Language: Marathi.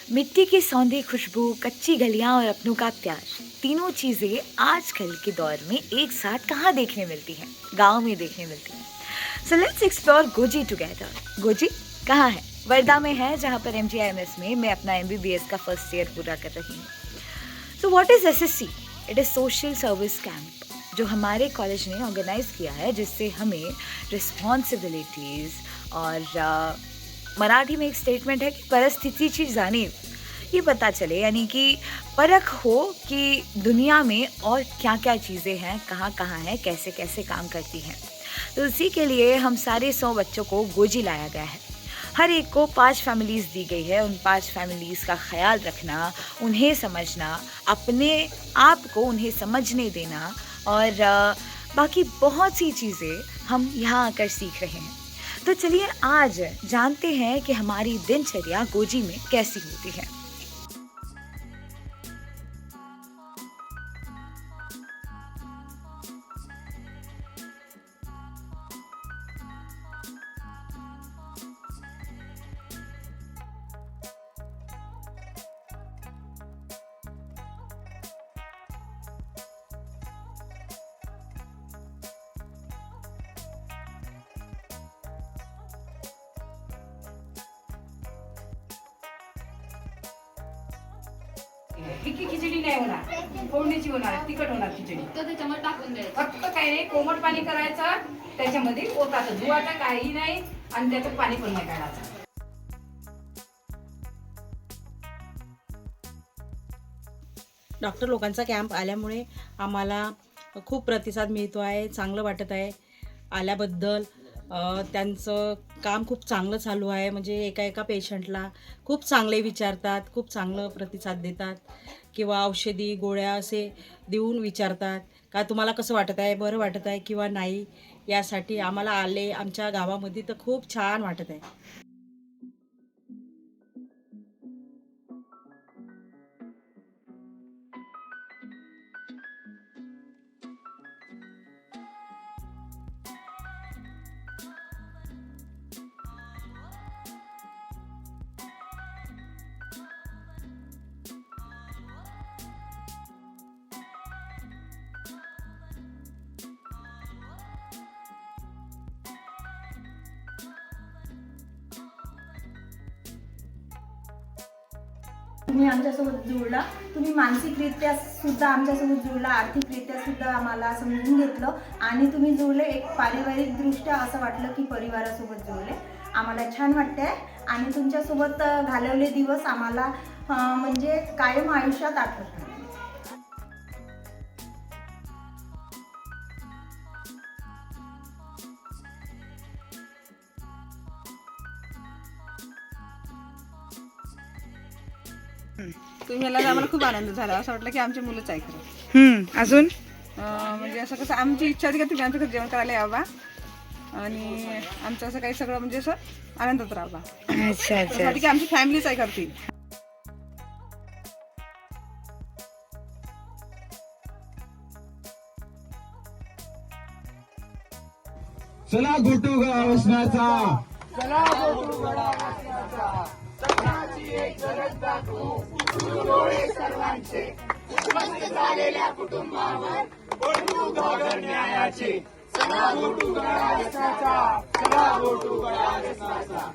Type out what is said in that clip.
मिट्टी की सौंधी खुशबू, कच्ची गलियां और अपनों का प्यार, तीनों चीज़ें आजकल के दौर में एक साथ कहाँ देखने मिलती हैं? गांव में देखने मिलती हैं। So let's explore goji together. Goji कहाँ है? वर्धा में है, जहाँ पर MGIMS में मैं अपना MBBS का फर्स्ट ईयर पूरा कर रही हूँ। So what is SSC? It is social service camp, जो हमारे कॉलेज ने ऑर्गेनाइज किया है, जिससे हमें रिस्पॉन्सिबिलिटीज़ और मराठी में एक स्टेटमेंट है कि परिस्थितीची जाणीव, ये पता चले, यानी कि परख हो कि दुनिया में और क्या क्या चीज़ें हैं, कहाँ कहाँ हैं, कैसे कैसे काम करती हैं। तो इसी के लिए हम सारे 100 बच्चों को गोजी लाया गया है। हर एक को 5 फैमिलीज़ दी गई है। उन 5 फैमिलीज़ का ख्याल रखना, उन्हें समझना, अपने आप को उन्हें समझने देना और बाकी बहुत सी चीज़ें हम यहाँ आकर सीख रहे हैं। तो चलिए आज जानते हैं कि हमारी दिनचर्या गोजी में कैसी होती है। फिक्की खिचडी नाही होणार, फोडणीची होणार, तिखट होणार खिचडी. तर त्याच्यामध्ये टाकून द्यायचं. फक्त काही नाही, कोमट पाणी करायचं, त्याच्यामध्ये ओताचं, धुवाचं काही नाही आणि त्याचं पाणी पण नाही काढायचं. डॉक्टर लोकांचा कॅम्प आल्यामुळे आम्हाला खूप प्रतिसाद मिळतो आहे, चांगलं वाटत आहे आल्याबद्दल. त्यांचं काम खूप चांगलं चालू आहे, म्हणजे एका एका पेशंटला खूप चांगले विचारतात, खूप चांगलं प्रतिसाद देतात किंवा औषधी गोळ्या असे देऊन विचारतात का तुम्हाला कसं वाटत आहे, बरं वाटत आहे किंवा नाही. यासाठी आम्हाला आले आमच्या गावामध्ये तर खूप छान वाटत आहे. तुम्ही आमच्यासोबत जुळला, तुम्ही मानसिकरित्या सुद्धा आमच्यासोबत जुळला, आर्थिकरित्या सुद्धा आम्हाला समजून घेतलं आणि तुम्ही जुळले. एक पारिवारिकदृष्ट्या असं वाटलं की परिवारासोबत जुळले. आम्हाला छान वाटतंय आणि तुमच्यासोबत घालवले दिवस आम्हाला म्हणजे कायम आयुष्यात आठवतात. तुम्ही याला आम्हाला खूप आनंद झाला. असं वाटलं की आमची मुलंच आहे खरं. अजून म्हणजे असं कसं आमची इच्छा होती की तुम्ही आमच्या घरी जेवण करायला यावा आणि आमचं असं काही सगळं म्हणजे असं आनंदात राहावा. अच्छा अच्छा. त्यासाठी की आमची फॅमिलीच आहे करती. चला गोटू गळा वसण्याचा, चला गोटू गळा वसण्याचा, सगळ्यांची एक गरज दाखवू, डोळे सर्वांचे, उद्ध्वस्त झालेल्या कुटुंबावर पडू घागर न्यायाचे. चला गोटू गळा वसण्याचा, चला गोटू गळा वसण्याचा.